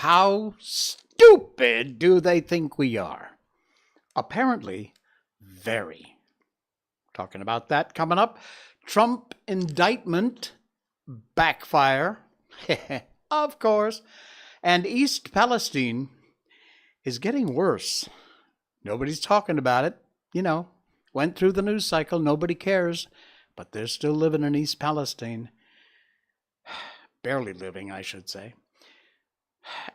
How stupid do they think we are? Apparently, very. Talking about that coming up. Trump indictment backfire. Of course. And East Palestine is getting worse. Nobody's talking about it. You know, went through the news cycle. Nobody cares. But they're still living in East Palestine. Barely living, I should say.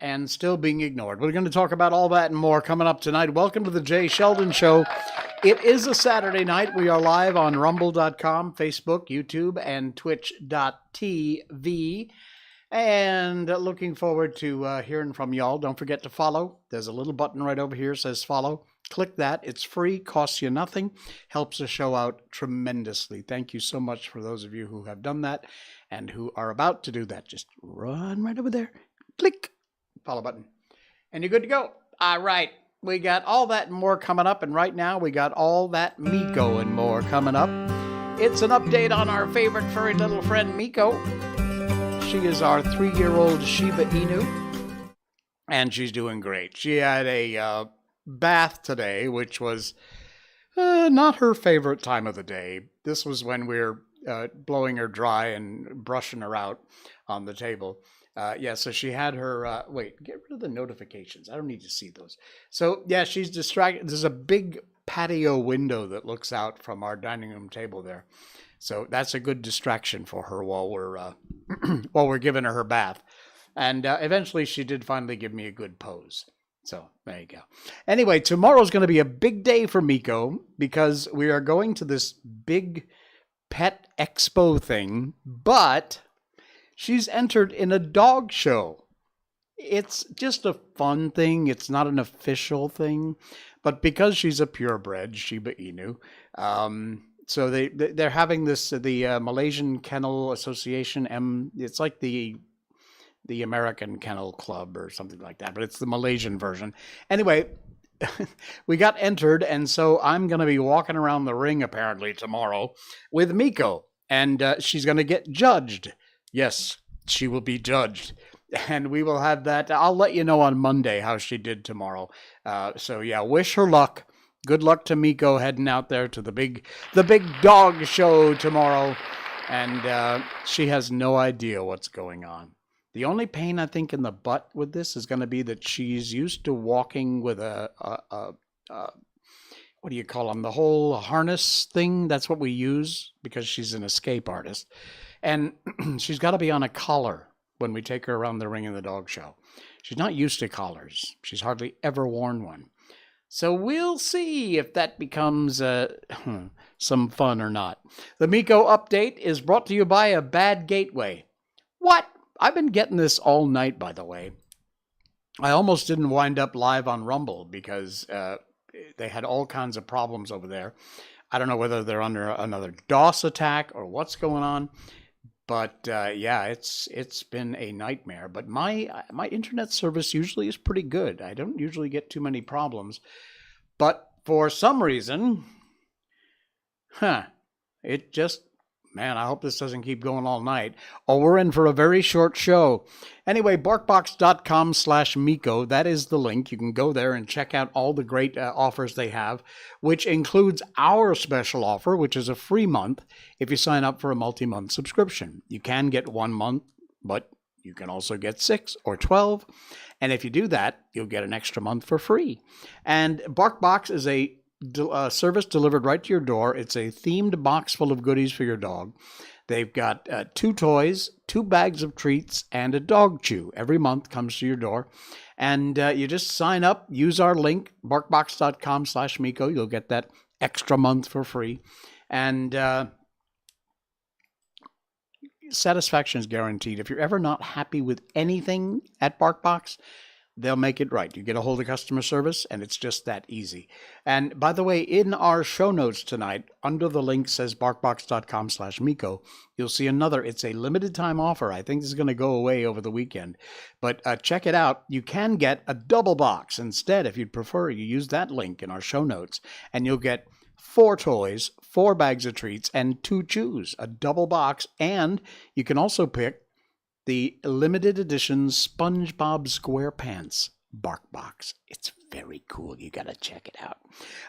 And still being ignored. We're going to talk about all that and more coming up tonight. Welcome to the Jay Sheldon Show. It is a Saturday night. We are live on rumble.com, Facebook, YouTube, and twitch.tv. And looking forward to hearing from y'all. Don't forget to follow. There's a little button right over here that says follow. Click that. It's free, costs you nothing, helps the show out tremendously. Thank you so much for those of you who have done that and who are about to do that. Just run right over there. Click. Follow button. And you're good to go. All right. We got all that and more coming up. And right now we got all that Miko and more coming up. It's an update on our favorite furry little friend, Miko. She is our 3-year-old Shiba Inu. And she's doing great. She had a bath today, which was not her favorite time of the day. This was when we were blowing her dry and brushing her out on the table. So she had her, wait, get rid of the notifications. I don't need to see those. So, yeah, she's distracted. There's a big patio window that looks out from our dining room table there. So that's a good distraction for her while we're while we're giving her bath. And eventually she did finally give me a good pose. So there you go. Anyway, tomorrow's going to be a big day for Miko because we are going to this big pet expo thing, but she's entered in a dog show. It's just a fun thing. It's not an official thing. But because she's a purebred Shiba Inu, so they're having this, the Malaysian Kennel Association, it's like the American Kennel Club or something like that, but it's the Malaysian version. Anyway, we got entered, and so I'm going to be walking around the ring apparently tomorrow with Miko, and she's going to get judged. Yes, she will be judged. And we will have that. I'll let you know on Monday how she did tomorrow. So yeah, wish her luck. Good luck to Miko heading out there to the big dog show tomorrow. And she has no idea what's going on. The only pain I think in the butt with this is going to be that she's used to walking with a what do you call them? The whole harness thing. That's what we use because she's an escape artist. And she's got to be on a collar when we take her around the ring in the dog show. She's not used to collars. She's hardly ever worn one. So we'll see if that becomes some fun or not. The Miko update is brought to you by a bad gateway. What? I've been getting this all night, by the way. I almost didn't wind up live on Rumble because they had all kinds of problems over there. I don't know whether they're under another DOS attack or what's going on. But yeah, it's been a nightmare. But my internet service usually is pretty good. I don't usually get too many problems. But for some reason, it just, man, I hope this doesn't keep going all night. Oh, we're in for a very short show. Anyway, barkbox.com/Miko, that is the link. You can go there and check out all the great offers they have, which includes our special offer, which is a free month if you sign up for a multi-month subscription. You can get 1 month, but you can also get 6 or 12. And if you do that, you'll get an extra month for free. And Barkbox is a service delivered right to your door. It's a themed box full of goodies for your dog. They've got 2 toys, 2 bags of treats, and a dog chew. Every month comes to your door. And you just sign up, use our link, barkbox.com/Miko. You'll get that extra month for free. And satisfaction is guaranteed. If you're ever not happy with anything at Barkbox, they'll make it right. You get a hold of customer service, and it's just that easy. And by the way, in our show notes tonight, under the link says barkbox.com/Miko, you'll see another. It's a limited time offer. I think this is going to go away over the weekend. But check it out. You can get a double box instead. If you'd prefer, you use that link in our show notes, and you'll get 4 toys, 4 bags of treats, and 2 chews, a double box. And you can also pick the limited edition SpongeBob Squarepants Barkbox. It's very cool. You got to check it out.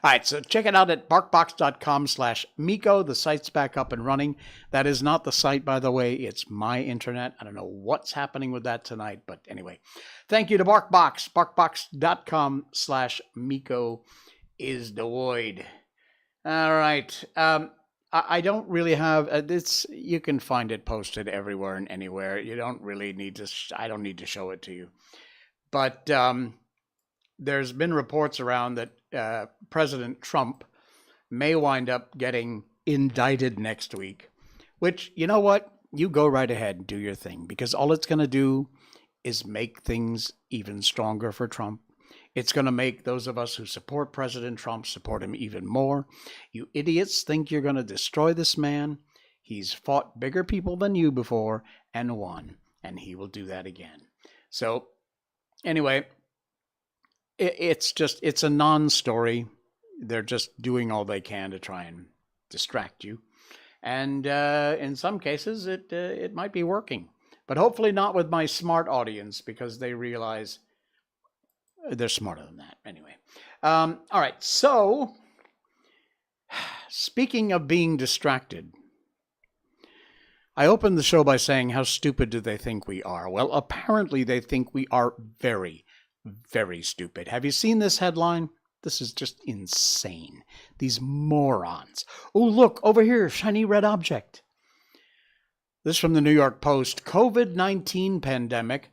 All right, so check it out at barkbox.com/Miko. The site's back up and running. That is not the site, by the way. It's my internet. I don't know what's happening with that tonight, but anyway. Thank you to Barkbox. Barkbox.com/Miko is the word. All right. I don't really have this. You can find it posted everywhere and anywhere. You don't really need to. I don't need to show it to you. But there's been reports around that President Trump may wind up getting indicted next week. Which, you know what? You go right ahead and do your thing, because all it's going to do is make things even stronger for Trump. It's going to make those of us who support President Trump support him even more. You idiots think you're going to destroy this man. He's fought bigger people than you before and won, and he will do that again. So anyway, it's a non-story. They're just doing all they can to try and distract you. And in some cases, it might be working. But hopefully not with my smart audience, because they realize they're smarter than that. Anyway. All right. So, speaking of being distracted, I opened the show by saying, how stupid do they think we are? Well, apparently they think we are very, very stupid. Have you seen this headline? This is just insane. These morons. Oh, look, over here, shiny red object. This from the New York Post. COVID-19 pandemic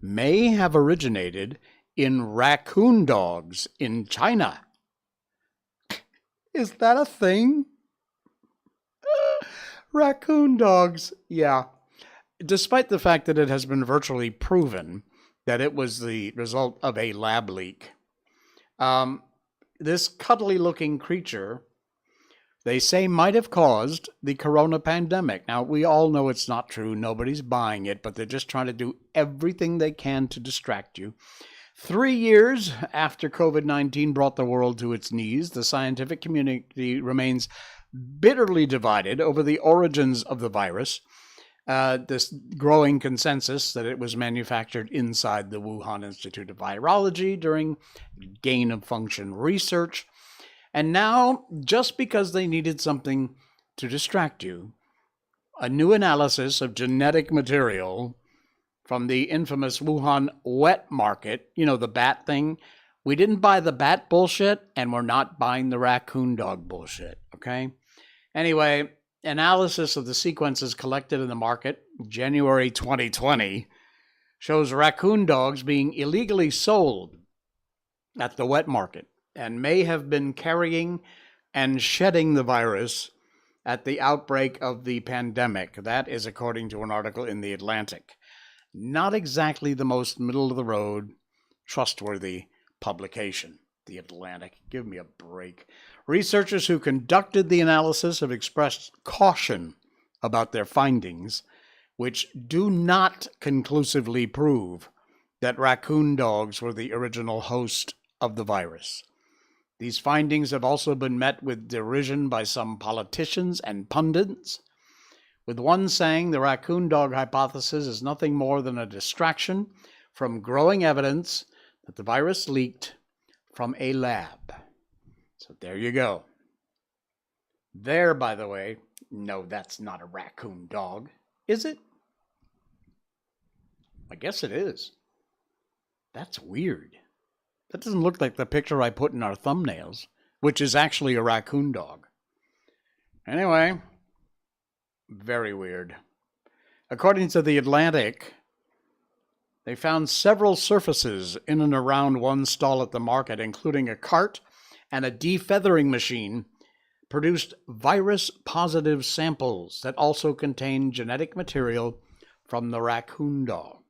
may have originated in raccoon dogs in China. Is that a thing? Raccoon dogs, yeah. Despite the fact that it has been virtually proven that it was the result of a lab leak. This cuddly-looking creature, they say, might have caused the corona pandemic. Now, we all know it's not true. Nobody's buying it, but they're just trying to do everything they can to distract you. 3 years after COVID-19 brought the world to its knees, the scientific community remains bitterly divided over the origins of the virus. This growing consensus that it was manufactured inside the Wuhan Institute of Virology during gain-of-function research. And now, just because they needed something to distract you, a new analysis of genetic material from the infamous Wuhan wet market, you know, the bat thing. We didn't buy the bat bullshit, and we're not buying the raccoon dog bullshit, okay? Anyway, analysis of the sequences collected in the market, January 2020, shows raccoon dogs being illegally sold at the wet market and may have been carrying and shedding the virus at the outbreak of the pandemic. That is according to an article in The Atlantic. Not exactly the most middle-of-the-road, trustworthy publication, The Atlantic. Give me a break. Researchers who conducted the analysis have expressed caution about their findings, which do not conclusively prove that raccoon dogs were the original host of the virus. These findings have also been met with derision by some politicians and pundits, with one saying the raccoon dog hypothesis is nothing more than a distraction from growing evidence that the virus leaked from a lab. So there you go. There, by the way, no, that's not a raccoon dog, is it? I guess it is. That's weird. That doesn't look like the picture I put in our thumbnails, which is actually a raccoon dog. Anyway, very weird. According to The Atlantic, they found several surfaces in and around one stall at the market, including a cart and a defeathering machine, produced virus-positive samples that also contained genetic material from the raccoon dog.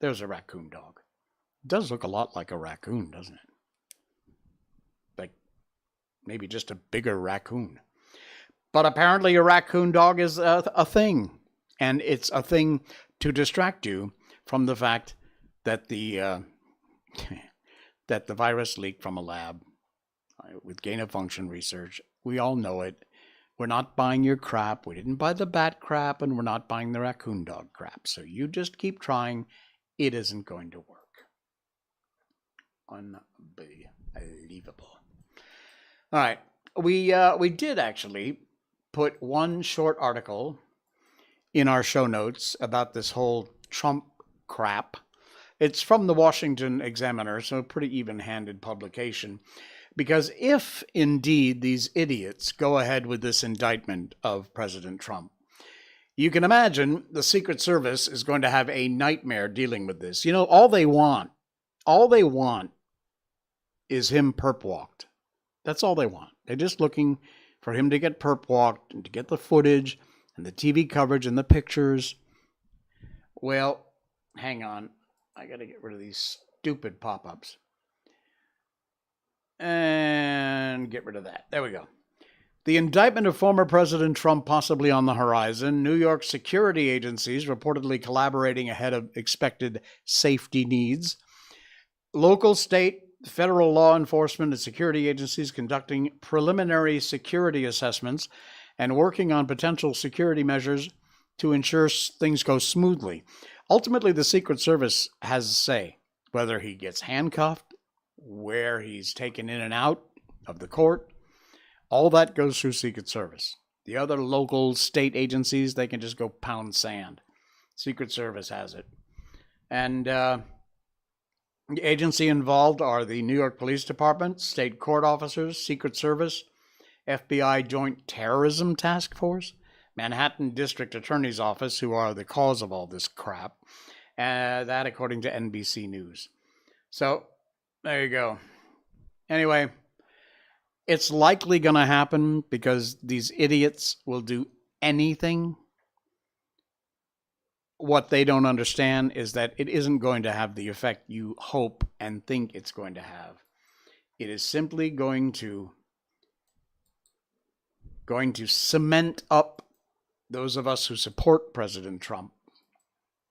There's a raccoon dog. It does look a lot like a raccoon, doesn't it? Like maybe just a bigger raccoon. But apparently a raccoon dog is a thing. And it's a thing to distract you from the fact that the virus leaked from a lab with gain-of-function research. We all know it. We're not buying your crap. We didn't buy the bat crap, and we're not buying the raccoon dog crap. So you just keep trying. It isn't going to work. Unbelievable. All right. We did actually put one short article in our show notes about this whole Trump crap. It's from the Washington Examiner, so a pretty even-handed publication. Because if indeed these idiots go ahead with this indictment of President Trump, you can imagine the Secret Service is going to have a nightmare dealing with this. You know, all they want is him perp walked. That's all they want. They're just looking for him to get perp walked and to get the footage and the TV coverage and the pictures. Well, hang on. I got to get rid of these stupid pop-ups. And get rid of that. There we go. The indictment of former President Trump possibly on the horizon. New York security agencies reportedly collaborating ahead of expected safety needs. Local, state, federal law enforcement and security agencies conducting preliminary security assessments and working on potential security measures to ensure things go smoothly. Ultimately, the Secret Service has a say whether he gets handcuffed, where he's taken in and out of the court. All that goes through Secret Service. The other local state agencies, they can just go pound sand. Secret Service has it. And the agency involved are the New York Police Department, state court officers, Secret Service, FBI Joint Terrorism Task Force, Manhattan District Attorney's Office, who are the cause of all this crap. That according to NBC News. So, there you go. Anyway, it's likely going to happen because these idiots will do anything. What they don't understand is that it isn't going to have the effect you hope and think it's going to have. It is simply going to cement up those of us who support President Trump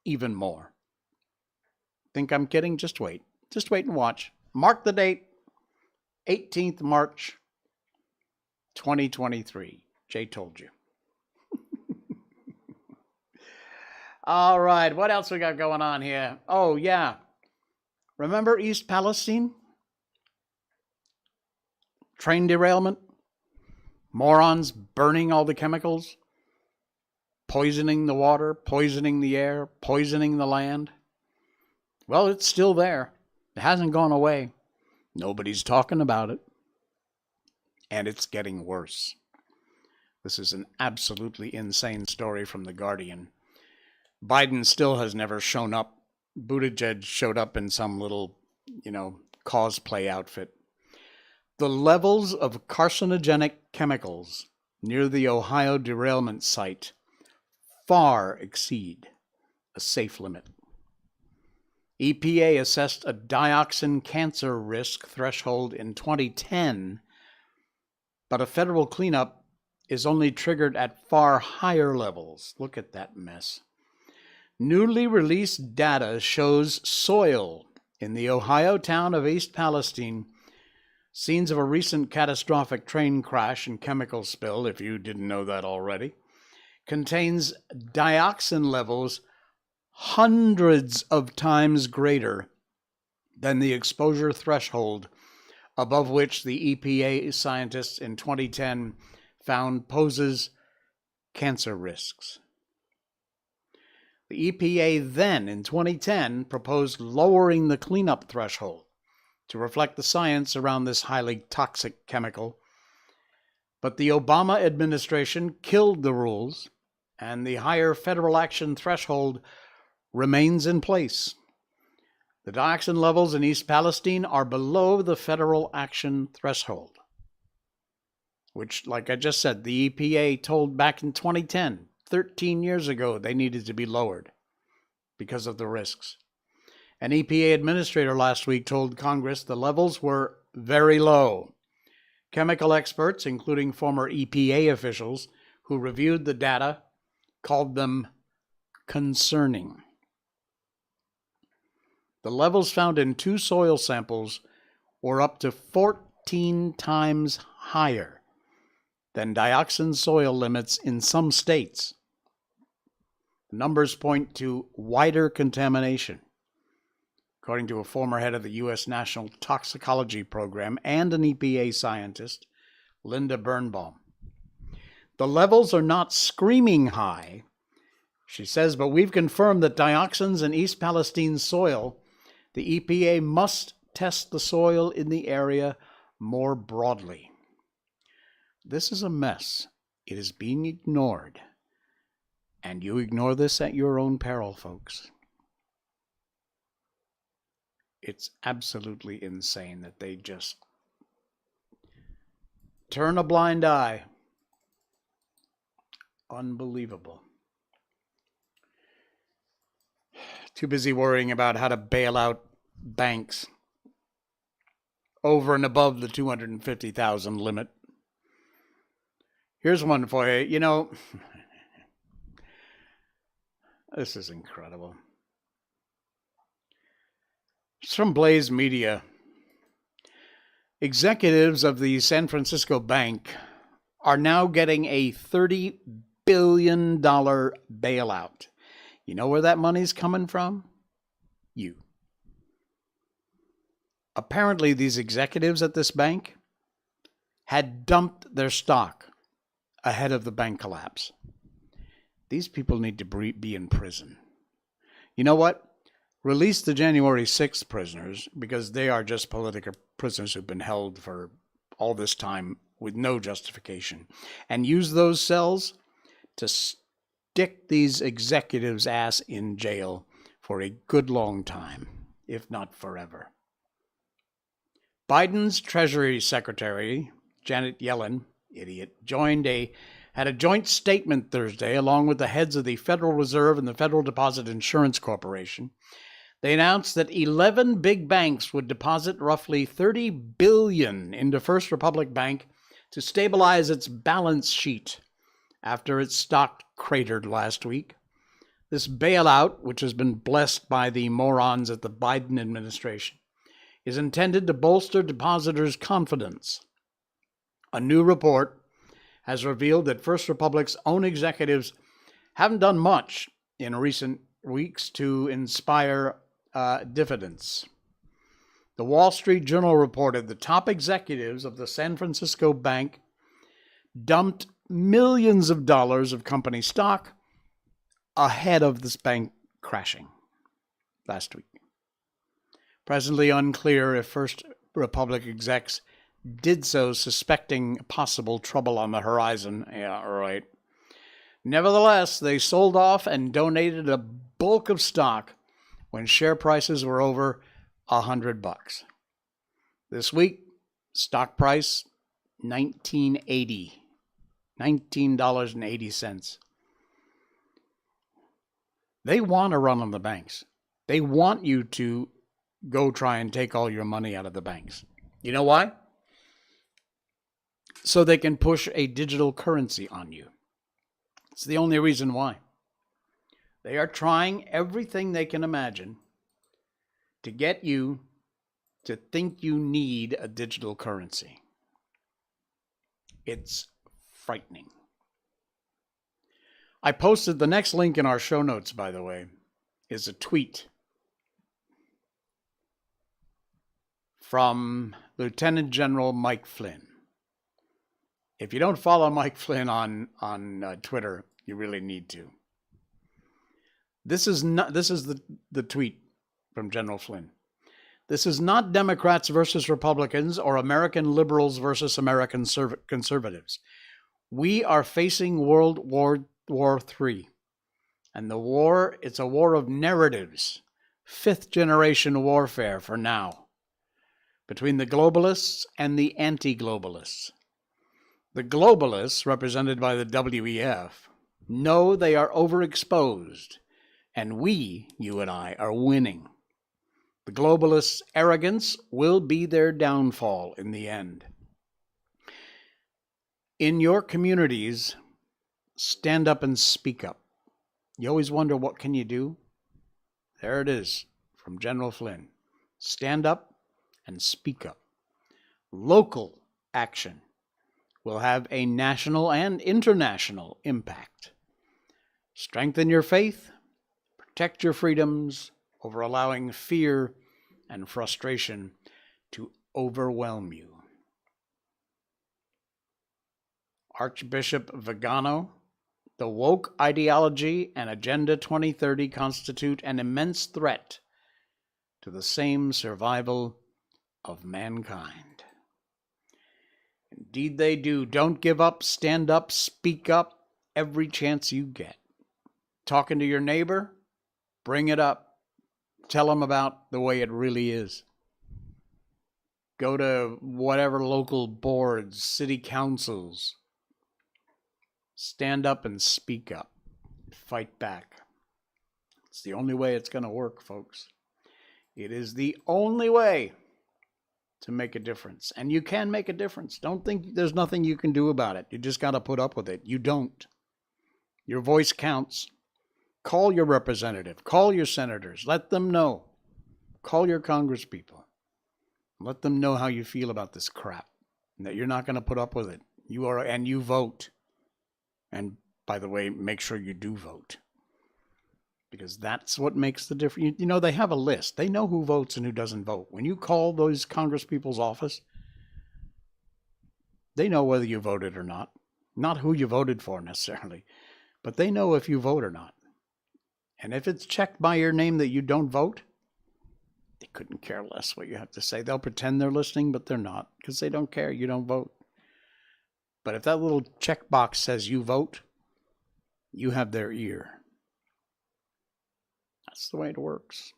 even more. Think I'm kidding? Just wait. Just wait and watch. Mark the date, 18th March, 2023. Jay told you. All right, what else we got going on here? Oh, yeah. Remember East Palestine? Train derailment? Morons burning all the chemicals? Poisoning the water, poisoning the air, poisoning the land? Well, it's still there. It hasn't gone away. Nobody's talking about it. And it's getting worse. This is an absolutely insane story from The Guardian. Biden still has never shown up. Buttigieg showed up in some little, cosplay outfit. The levels of carcinogenic chemicals near the Ohio derailment site far exceed a safe limit. EPA assessed a dioxin cancer risk threshold in 2010, but a federal cleanup is only triggered at far higher levels. Look at that mess. Newly released data shows soil in the Ohio town of East Palestine, scenes of a recent catastrophic train crash and chemical spill, if you didn't know that already, contains dioxin levels hundreds of times greater than the exposure threshold above which the EPA scientists in 2010 found poses cancer risks. The EPA then, in 2010, proposed lowering the cleanup threshold to reflect the science around this highly toxic chemical. But the Obama administration killed the rules, and the higher federal action threshold remains in place. The dioxin levels in East Palestine are below the federal action threshold, which, like I just said, the EPA told back in 2010, 13 years ago, they needed to be lowered because of the risks. An EPA administrator last week told Congress the levels were very low. Chemical experts, including former EPA officials who reviewed the data, called them concerning. The levels found in 2 soil samples were up to 14 times higher than dioxin soil limits in some states. The numbers point to wider contamination, according to a former head of the U.S. National Toxicology Program and an EPA scientist, Linda Birnbaum. The levels are not screaming high, she says, but we've confirmed that dioxins in East Palestine soil, the EPA must test the soil in the area more broadly. This is a mess. It is being ignored. And you ignore this at your own peril, folks. It's absolutely insane that they just turn a blind eye. Unbelievable. Too busy worrying about how to bail out banks over and above the 250,000 limit. Here's one for you. You know, this is incredible. It's from Blaze Media. Executives of the San Francisco bank are now getting a $30 billion bailout. You know where that money's coming from? You. Apparently, these executives at this bank had dumped their stock ahead of the bank collapse. These people need to be in prison. You know what? Release the January 6th prisoners, because they are just political prisoners who've been held for all this time with no justification. And use those cells to stick these executives' ass in jail for a good long time, if not forever. Biden's Treasury Secretary, Janet Yellen, idiot, had a joint statement Thursday along with the heads of the Federal Reserve and the Federal Deposit Insurance Corporation. They announced that 11 big banks would deposit roughly $30 billion into First Republic Bank to stabilize its balance sheet after its stock cratered last week. This bailout, which has been blessed by the morons at the Biden administration, is intended to bolster depositors' confidence. A new report has revealed that First Republic's own executives haven't done much in recent weeks to inspire diffidence. The Wall Street Journal reported the top executives of the San Francisco bank dumped millions of dollars of company stock ahead of this bank crashing last week. Presently unclear if First Republic execs did so suspecting possible trouble on the horizon. Yeah, right. Nevertheless, they sold off and donated a bulk of stock when share prices were over $100. This week, stock price $19.80. $19.80. They want to run on the banks. They want you to go try and take all your money out of the banks. You know why? So they can push a digital currency on you. It's the only reason why. They are trying everything they can imagine to get you to think you need a digital currency. It's frightening. I posted the next link in our show notes, by the way, is a tweet from Lieutenant General Mike Flynn. If you don't follow Mike Flynn on Twitter, you really need to. This is the tweet from General Flynn. This is not Democrats versus Republicans or American liberals versus American conservatives. We are facing World War III. And the war, it's a war of narratives. Fifth generation warfare for now. Between the globalists and the anti-globalists. The globalists, represented by the WEF, know they are overexposed. And we, you and I, are winning. The globalists' arrogance will be their downfall in the end. In your communities, stand up and speak up. You always wonder, what can you do? There it is, from General Flynn. Stand up and speak up. Local action will have a national and international impact. Strengthen your faith, protect your freedoms over allowing fear and frustration to overwhelm you. Archbishop Vigano, the woke ideology and Agenda 2030 constitute an immense threat to the same survival of mankind. Indeed they do. Don't give up, stand up, speak up every chance you get. Talking to your neighbor, bring it up. Tell them about the way it really is. Go to whatever local boards, city councils. Stand up and speak up. Fight back. It's the only way it's going to work, folks. It is the only way to make a difference. And you can make a difference. Don't think there's nothing you can do about it. You just got to put up with it. You don't. Your voice counts. Call your representative. Call your senators. Let them know. Call your congresspeople. Let them know how you feel about this crap. And that you're not going to put up with it. And you vote. And by the way, make sure you do vote. Because that's what makes the difference. You know, they have a list. They know who votes and who doesn't vote. When you call those congresspeople's office, they know whether you voted or not. Not who you voted for necessarily, but they know if you vote or not. And if it's checked by your name that you don't vote, they couldn't care less what you have to say. They'll pretend they're listening, but they're not, because they don't care. You don't vote. But if that little checkbox says you vote, you have their ear. That's the way it works.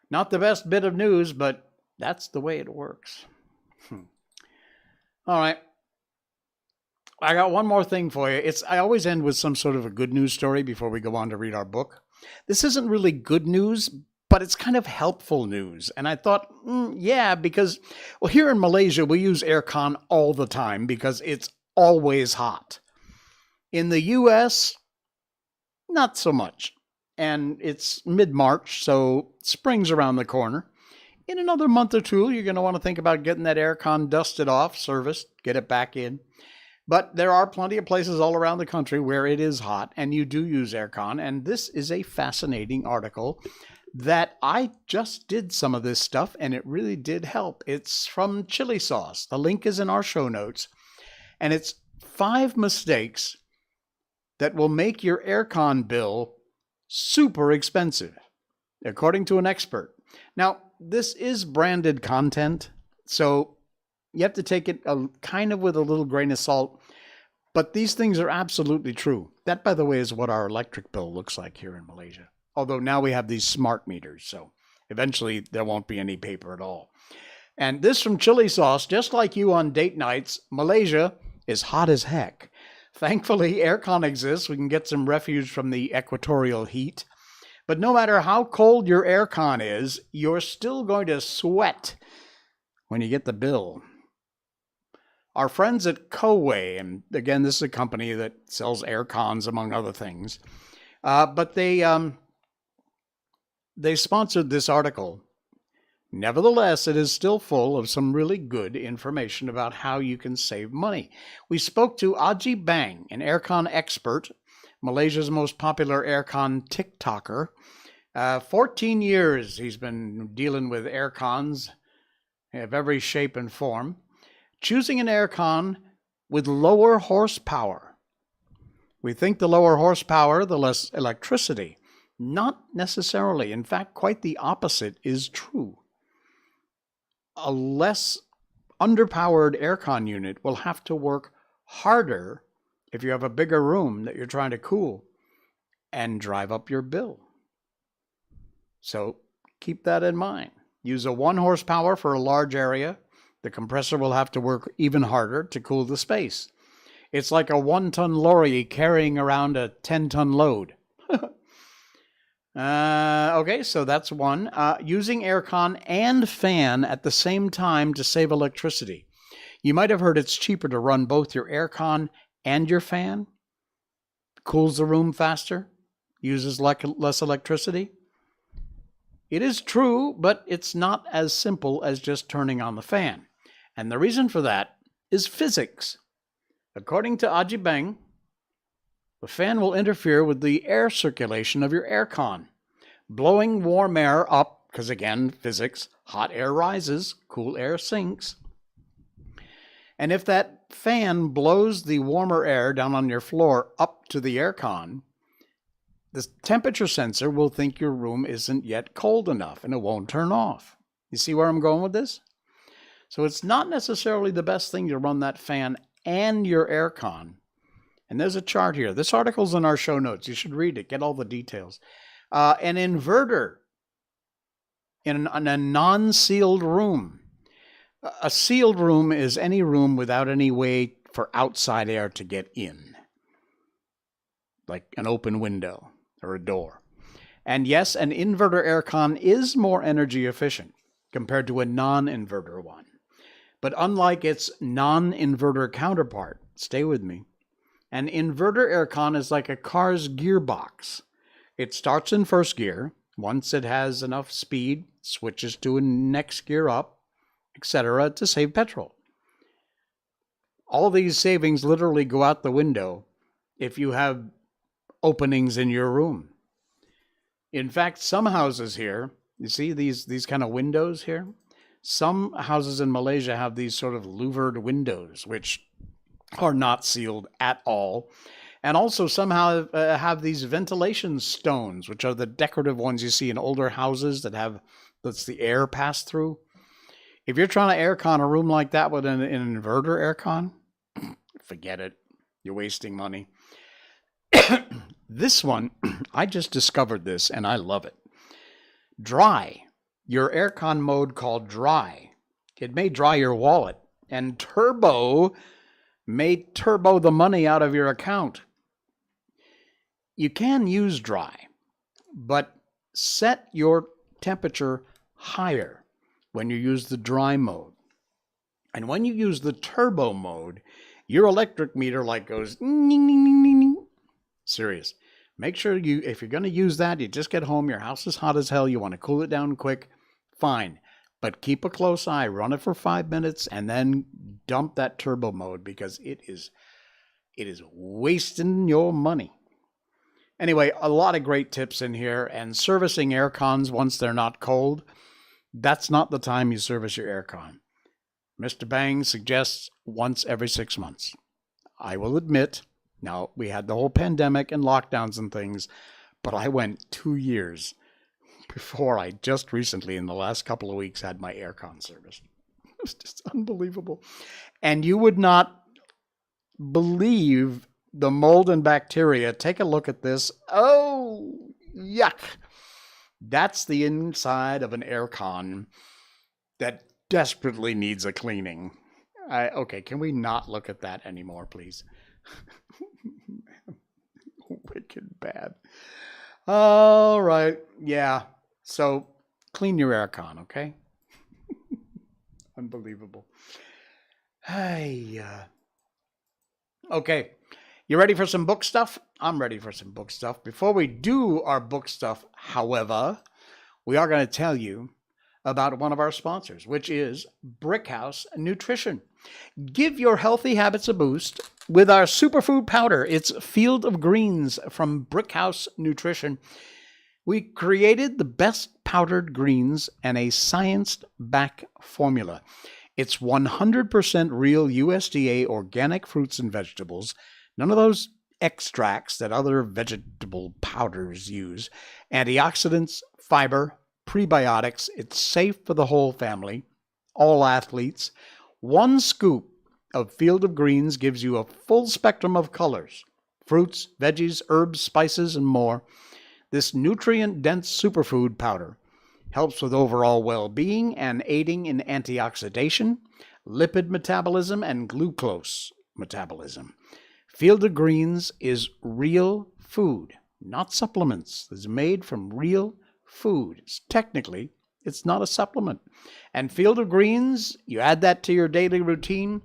Not the best bit of news, but that's the way it works. All right. I got one more thing for you. I always end with some sort of a good news story before we go on to read our book. This isn't really good news, but it's kind of helpful news. And I thought, yeah, because, well, here in Malaysia, we use aircon all the time because it's always hot. In the U.S., not so much. And it's mid-March, so spring's around the corner. In another month or two, you're going to want to think about getting that aircon dusted off, serviced, get it back in. But there are plenty of places all around the country where it is hot, and you do use aircon. And this is a fascinating article that I just did some of this stuff, and it really did help. It's from Chili Sauce. The link is in our show notes. And it's 5 mistakes that will make your aircon bill super expensive, according to an expert. Now, this is branded content, so you have to take it kind of with a little grain of salt, but these things are absolutely true. That, by the way, is what our electric bill looks like here in Malaysia. Although now we have these smart meters, so eventually there won't be any paper at all. And this from Chili Sauce, just like you on date nights, Malaysia is hot as heck. Thankfully, aircon exists. We can get some refuge from the equatorial heat. But no matter how cold your aircon is, you're still going to sweat when you get the bill. Our friends at Coway, and again, this is a company that sells aircons, among other things, but they sponsored this article. Nevertheless, it is still full of some really good information about how you can save money. We spoke to Aji Bang, an aircon expert, Malaysia's most popular aircon TikToker. 14 years he's been dealing with aircons of every shape and form, choosing an aircon with lower horsepower. We think the lower horsepower, the less electricity. Not necessarily. In fact, quite the opposite is true. A less underpowered aircon unit will have to work harder if you have a bigger room that you're trying to cool and drive up your bill. So keep that in mind. Use a 1 horsepower for a large area. The compressor will have to work even harder to cool the space. It's like a 1-ton lorry carrying around a 10-ton load. Okay, so that's one. Using aircon and fan at the same time to save electricity. You might have heard it's cheaper to run both your aircon and your fan. Cools the room faster. Uses less electricity. It is true, but it's not as simple as just turning on the fan. And the reason for that is physics. According to Aji Bang, the fan will interfere with the air circulation of your aircon, blowing warm air up, because again, physics, hot air rises, cool air sinks. And if that fan blows the warmer air down on your floor up to the aircon, the temperature sensor will think your room isn't yet cold enough and it won't turn off. You see where I'm going with this? So it's not necessarily the best thing to run that fan and your aircon. And there's a chart here. This article's in our show notes. You should read it. Get all the details. An inverter in a non-sealed room. A sealed room is any room without any way for outside air to get in, like an open window or a door. And yes, an inverter aircon is more energy efficient compared to a non-inverter one. But unlike its non-inverter counterpart, stay with me, an inverter aircon is like a car's gearbox. It starts in first gear. Once it has enough speed, switches to a next gear up, etc., to save petrol. All these savings literally go out the window if you have openings in your room. In fact, some houses here, you see these kind of windows here? Some houses in Malaysia have these sort of louvered windows, which are not sealed at all. And also somehow have these ventilation stones, which are the decorative ones you see in older houses that lets the air pass through. If you're trying to aircon a room like that with an inverter aircon, forget it. You're wasting money. This one, I just discovered this and I love it. Dry. Your aircon mode called dry. It may dry your wallet. And turbo may turbo the money out of your account. You can use dry, but set your temperature higher when you use the dry mode. And when you use the turbo mode, your electric meter goes ding, ding, ding, ding, ding. Serious. Make sure if you're going to use that, you just get home, your house is hot as hell, you want to cool it down quick, fine. But keep a close eye, run it for 5 minutes, and then dump that turbo mode because it is wasting your money. Anyway, a lot of great tips in here, and servicing aircons once they're not cold, that's not the time you service your aircon. Mr. Bang suggests once every 6 months. I will admit, now we had the whole pandemic and lockdowns and things, but I went 2 years before I just recently, in the last couple of weeks, had my aircon serviced. It was just unbelievable. And you would not believe the mold and bacteria. Take a look at this. Oh, yuck. That's the inside of an aircon that desperately needs a cleaning. Okay, can we not look at that anymore, please? Wicked bad. All right. Yeah. So clean your aircon, okay? Unbelievable. Hey. Okay. You ready for some book stuff? I'm ready for some book stuff. Before we do our book stuff, however, we are going to tell you about one of our sponsors, which is Brickhouse Nutrition. Give your healthy habits a boost with our superfood powder. It's Field of Greens from Brickhouse Nutrition. We created the best powdered greens and a science-backed formula. It's 100% real USDA organic fruits and vegetables. None of those extracts that other vegetable powders use. Antioxidants, fiber, prebiotics. It's safe for the whole family, all athletes. 1 scoop of Field of Greens gives you a full spectrum of colors, fruits, veggies, herbs, spices, and more. This nutrient-dense superfood powder helps with overall well-being and aiding in antioxidation, lipid metabolism, and glucose metabolism. Field of Greens is real food, not supplements. It's made from real food. Technically, it's not a supplement. And Field of Greens, you add that to your daily routine,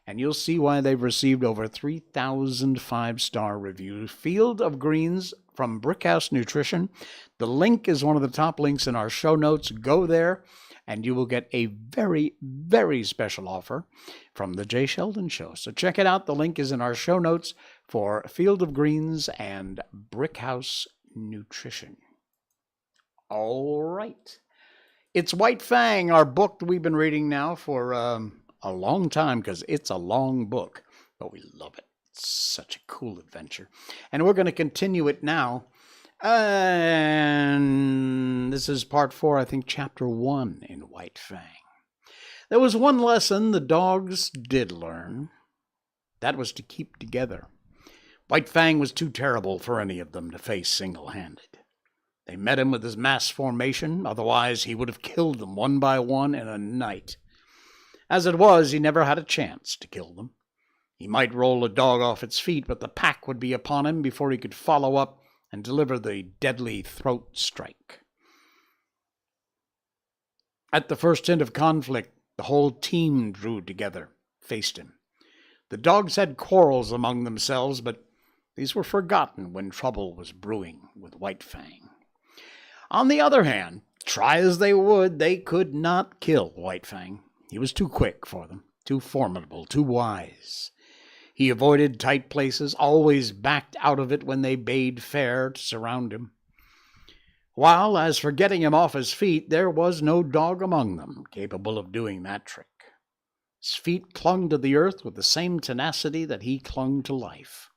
and you'll see why they've received over 3,000 5-star reviews. Field of Greens from Brickhouse Nutrition. The link is one of the top links in our show notes. Go there and you will get a very, very special offer from The Jay Sheldon Show. So check it out. The link is in our show notes for Field of Greens and Brickhouse Nutrition. All right. It's White Fang, our book that we've been reading now for a long time, because it's a long book, but we love it. It's such a cool adventure. And we're going to continue it now. And this is part 4, I think, chapter 1 in White Fang. There was one lesson the dogs did learn. That was to keep together. White Fang was too terrible for any of them to face single-handed. They met him with his mass formation, otherwise he would have killed them one by one in a night. As it was, he never had a chance to kill them. He might roll a dog off its feet, but the pack would be upon him before he could follow up and deliver the deadly throat strike. At the first hint of conflict, the whole team drew together, faced him. The dogs had quarrels among themselves, but these were forgotten when trouble was brewing with White Fang. On the other hand, try as they would, they could not kill White Fang. He was too quick for them, too formidable, too wise. He avoided tight places, always backed out of it when they bade fair to surround him. While, as for getting him off his feet, there was no dog among them capable of doing that trick. His feet clung to the earth with the same tenacity that he clung to life.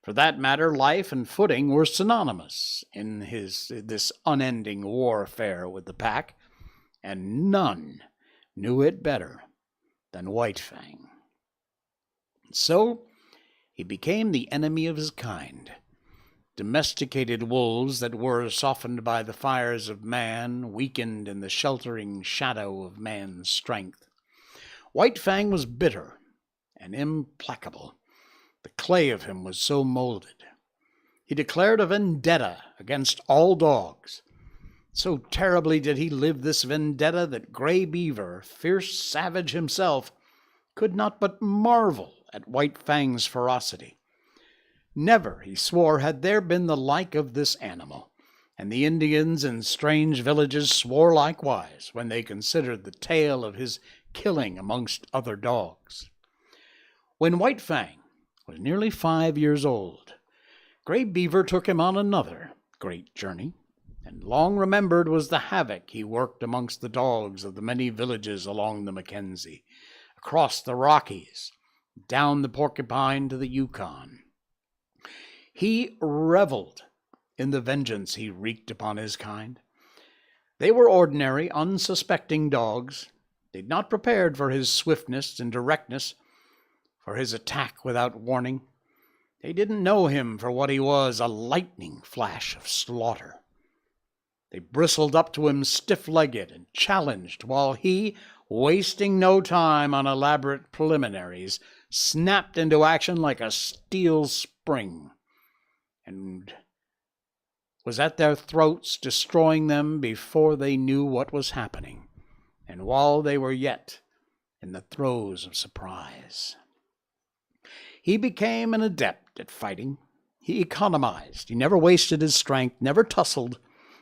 For that matter, life and footing were synonymous in this unending warfare with the pack, and none knew it better than White Fang. So he became the enemy of his kind. Domesticated wolves that were softened by the fires of man, weakened in the sheltering shadow of man's strength. White Fang was bitter and implacable. The clay of him was so molded. He declared a vendetta against all dogs. So terribly did he live this vendetta that Gray Beaver, fierce savage himself, could not but marvel at White Fang's ferocity. Never, he swore, had there been the like of this animal, and the Indians in strange villages swore likewise when they considered the tale of his killing amongst other dogs. When White Fang was nearly 5 years old, Gray Beaver took him on another great journey, and long remembered was the havoc he worked amongst the dogs of the many villages along the Mackenzie, across the Rockies, down the Porcupine to the Yukon. He reveled in the vengeance he wreaked upon his kind. They were ordinary, unsuspecting dogs. They'd not prepared for his swiftness and directness, for his attack without warning. They didn't know him for what he was, a lightning flash of slaughter. They bristled up to him stiff-legged and challenged, while he, wasting no time on elaborate preliminaries, snapped into action like a steel spring, and was at their throats, destroying them before they knew what was happening, and while they were yet in the throes of surprise. He became an adept at fighting. He economized. He never wasted his strength, never tussled.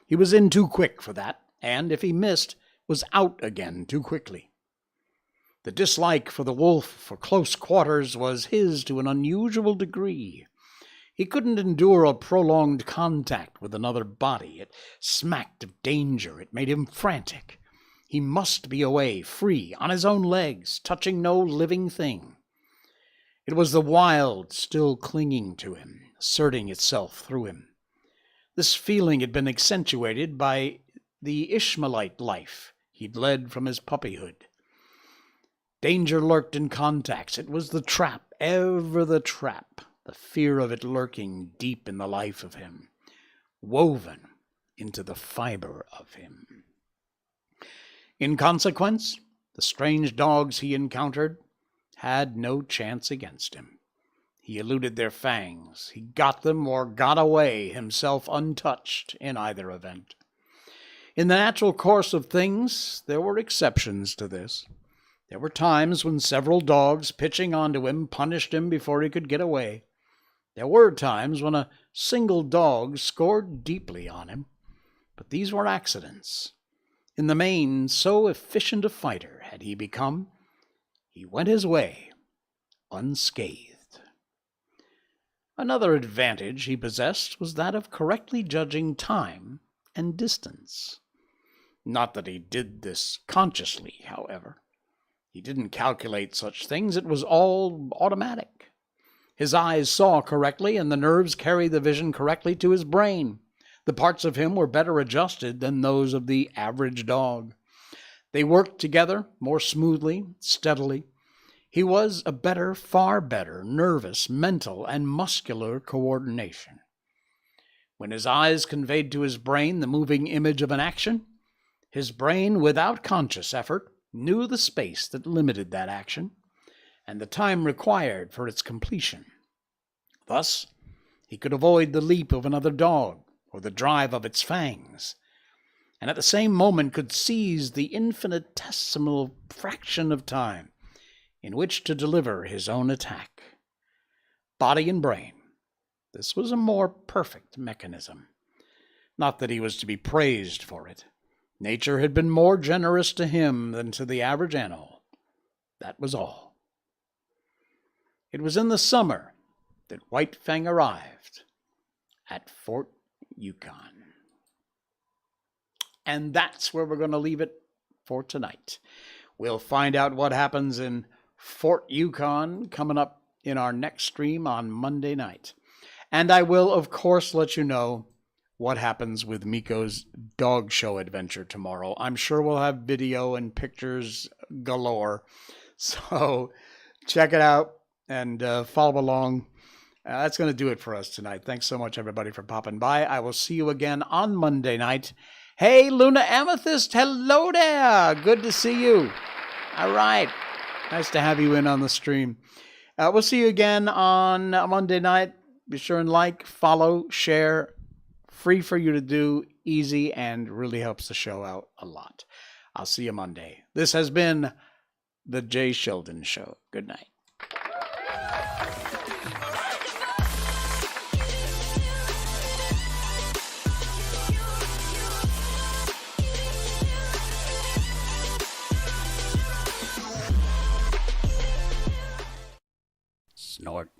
He was in too quick for that, and if he missed, was out again too quickly. The dislike for the wolf for close quarters was his to an unusual degree. He couldn't endure a prolonged contact with another body. It smacked of danger. It made him frantic. He must be away, free, on his own legs, touching no living thing. It was the wild still clinging to him, asserting itself through him. This feeling had been accentuated by the Ishmaelite life he'd led from his puppyhood. Danger lurked in contacts. It was the trap, ever the trap, the fear of it lurking deep in the life of him, woven into the fiber of him. In consequence, the strange dogs he encountered had no chance against him. He eluded their fangs. He got them or got away, himself untouched in either event. In the natural course of things, there were exceptions to this. There were times when several dogs pitching onto him punished him before he could get away. There were times when a single dog scored deeply on him, but these were accidents. In the main, so efficient a fighter had he become, he went his way unscathed. Another advantage he possessed was that of correctly judging time and distance. Not that he did this consciously, however. He didn't calculate such things. It was all automatic. His eyes saw correctly, and the nerves carried the vision correctly to his brain. The parts of him were better adjusted than those of the average dog. They worked together more smoothly, steadily. He was a better, far better, nervous, mental, and muscular coordination. When his eyes conveyed to his brain the moving image of an action, his brain, without conscious effort, knew the space that limited that action, and the time required for its completion. Thus, he could avoid the leap of another dog, or the drive of its fangs, and at the same moment could seize the infinitesimal fraction of time in which to deliver his own attack. Body and brain, this was a more perfect mechanism. Not that he was to be praised for it. Nature had been more generous to him than to the average animal. That was all. It was in the summer that White Fang arrived at Fort Yukon. And that's where we're going to leave it for tonight. We'll find out what happens in Fort Yukon coming up in our next stream on Monday night. And I will, of course, let you know what happens with Miko's dog show adventure tomorrow. I'm sure we'll have video and pictures galore. So check it out and follow along. That's going to do it for us tonight. Thanks so much, everybody, for popping by. I will see you again on Monday night. Hey, Luna Amethyst, hello there. Good to see you. All right. Nice to have you in on the stream. We'll see you again on Monday night. Be sure and like, follow, share. Free for you to do, easy, and really helps the show out a lot. I'll see you Monday. This has been The Jay Sheldon Show. Good night. Snort.